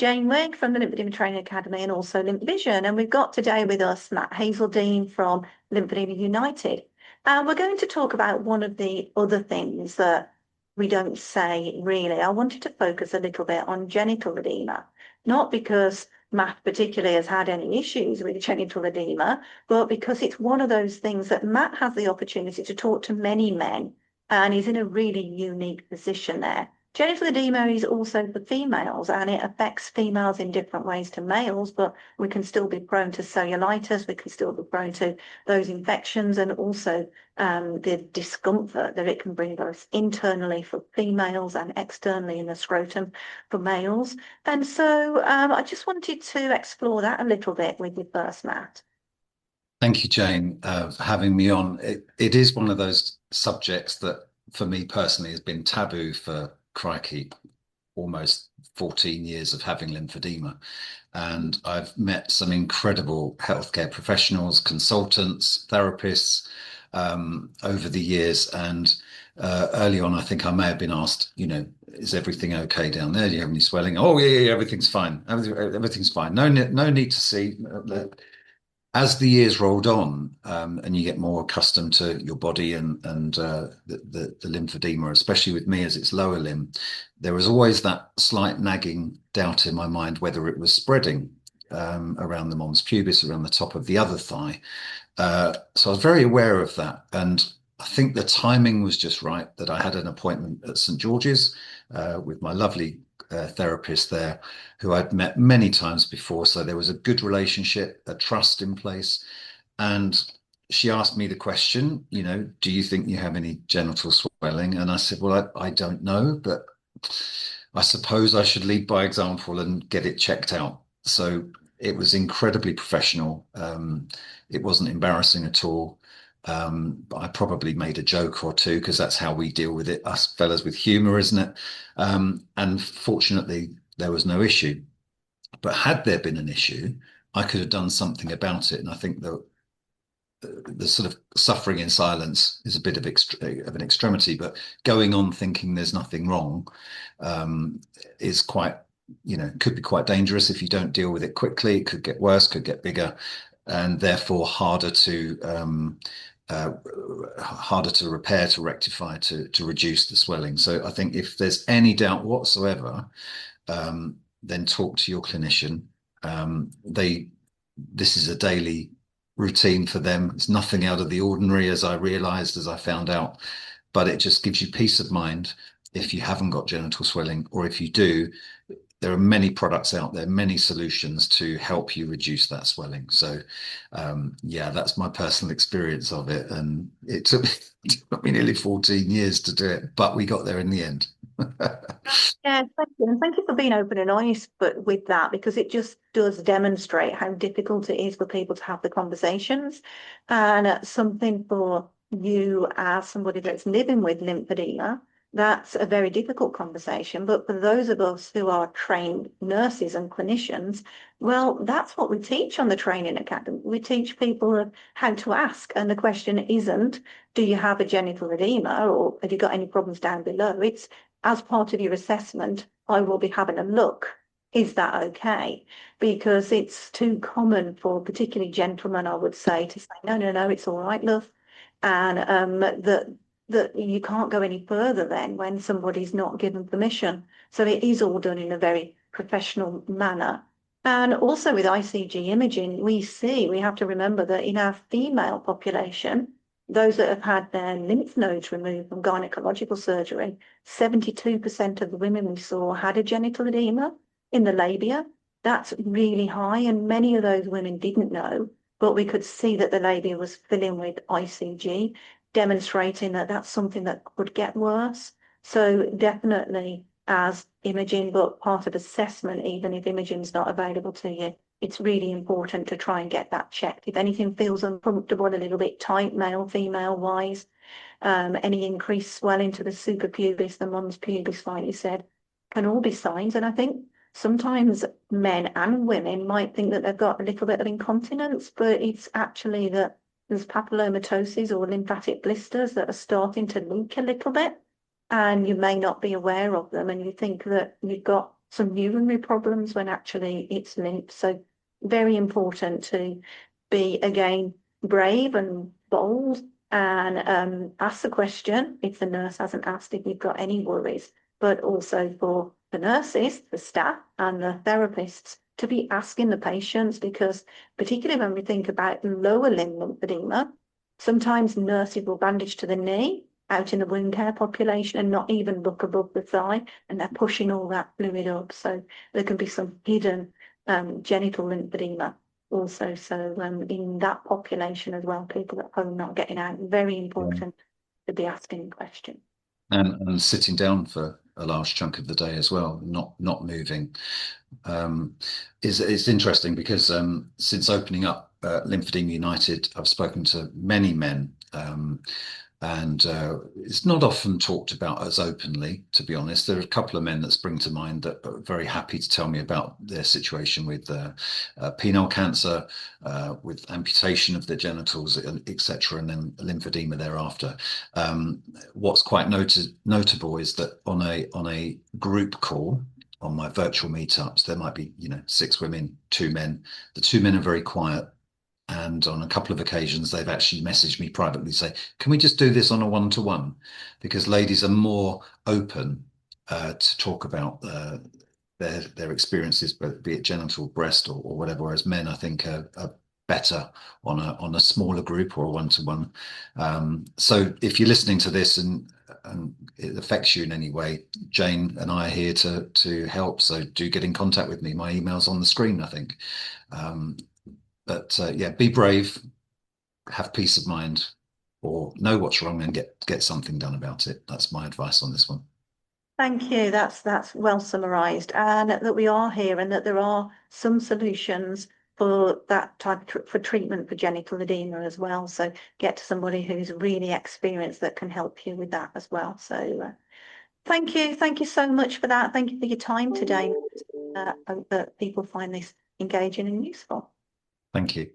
Jane Wigg from the Lymphoedema Training Academy and also LymphVision. And we've got today with us Matt Hazledine from Lymphoedema United. And we're going to talk about one of the other things that we don't say really. I wanted to focus a little bit on genital edema, not because Matt particularly has had any issues with genital edema, but because it's one of those things that Matt has the opportunity to talk to many men, and he's in a really unique position there. Genital edema is also for females, and it affects females in different ways to males, but we can still be prone to cellulitis, we can still be prone to those infections, and also the discomfort that it can bring both internally for females and externally in the scrotum for males. And so I just wanted to explore that a little bit with you first, Matt. Thank you, Jane, for having me on. It is one of those subjects that, for me personally, has been taboo for crikey, almost 14 years of having lymphedema. And I've met some incredible healthcare professionals, consultants, therapists over the years. And early on, I think I may have been asked, is everything okay down there? Do you have any swelling? Oh, yeah, everything's fine. Everything's fine. No need to see. As the years rolled on, and you get more accustomed to your body and the lymphedema, especially with me as it's lower limb, there was always that slight nagging doubt in my mind whether it was spreading around the mons pubis, around the top of the other thigh. So I was very aware of that, and I think the timing was just right that I had an appointment at St George's with my lovely therapist there, who I'd met many times before. So there was a good relationship, a trust in place. And she asked me the question, do you think you have any genital swelling? And I said, well, I don't know, but I suppose I should lead by example and get it checked out. So it was incredibly professional. It wasn't embarrassing at all. But I probably made a joke or two because that's how we deal with it, us fellas with humor, isn't it? And fortunately, there was no issue. But had there been an issue, I could have done something about it. And I think the sort of suffering in silence is a bit of an extremity, but going on thinking there's nothing wrong is quite, could be quite dangerous if you don't deal with it quickly. It could get worse, could get bigger, and therefore harder to repair, to rectify, to reduce the swelling. So I think if there's any doubt whatsoever, then talk to your clinician. This is a daily routine for them. It's nothing out of the ordinary, as I found out, but it just gives you peace of mind if you haven't got genital swelling, or if you do, there are many products out there, many solutions to help you reduce that swelling. So, yeah, that's my personal experience of it. And it took me nearly 14 years to do it, but we got there in the end. Yeah, thank you. And thank you for being open and honest with that, because it just does demonstrate how difficult it is for people to have the conversations. And something for you as somebody that's living with lymphedema, that's a very difficult conversation. But for those of us who are trained nurses and clinicians, well, that's what we teach on the training academy. We teach people how to ask. And the question isn't, do you have a genital edema, or have you got any problems down below? It's, as part of your assessment, I will be having a look. Is that okay? Because it's too common for particularly gentlemen, I would say, to say, no, it's all right, love. And that you can't go any further then when somebody's not given permission. So it is all done in a very professional manner. And also with ICG imaging, we have to remember that in our female population, those that have had their lymph nodes removed from gynecological surgery, 72% of the women we saw had a genital edema in the labia. That's really high, and many of those women didn't know, but we could see that the labia was filling with ICG, demonstrating that that's something that could get worse. So definitely as imaging, but part of assessment, even if imaging is not available to you, it's really important to try and get that checked. If anything feels uncomfortable, a little bit tight, male, female wise, any increased swelling to the suprapubis, the mons pubis, like you said, can all be signs. And I think sometimes men and women might think that they've got a little bit of incontinence, but it's actually that there's papillomatosis or lymphatic blisters that are starting to leak a little bit, and you may not be aware of them, and you think that you've got some urinary problems when actually it's lymph. So very important to be, again, brave and bold and ask the question if the nurse hasn't asked, if you've got any worries, but also for the nurses, the staff and the therapists to be asking the patients, because particularly when we think about lower limb lymphedema, sometimes nurses will bandage to the knee out in the wound care population and not even look above the thigh, and they're pushing all that fluid up. So there can be some hidden genital lymphedema also. So in that population as well, people at home not getting out, very important to be asking questions. And sitting down for a large chunk of the day as well, not moving. It's interesting because since opening up Lymphoedema United, I've spoken to many men, and it's not often talked about as openly, to be honest. There are a couple of men that spring to mind that are very happy to tell me about their situation with penile cancer, with amputation of their genitals, etc., and then lymphedema thereafter. What's quite notable is that on a group call, on my virtual meetups, there might be 6 women, 2 men. The 2 men are very quiet. And on a couple of occasions, they've actually messaged me privately, say, can we just do this on a one-to-one? Because ladies are more open to talk about their experiences, be it genital, breast, or whatever, whereas men, I think, are better on a smaller group or a one-to-one. So if you're listening to this and it affects you in any way, Jane and I are here to help. So do get in contact with me. My email's on the screen, I think. But yeah, be brave, have peace of mind, or know what's wrong and get something done about it. That's my advice on this one. Thank you. That's well summarised, and that we are here, and that there are some solutions for that type for treatment for genital edema as well. So get to somebody who's really experienced that can help you with that as well. So thank you so much for that. Thank you for your time today. I hope that people find this engaging and useful. Thank you.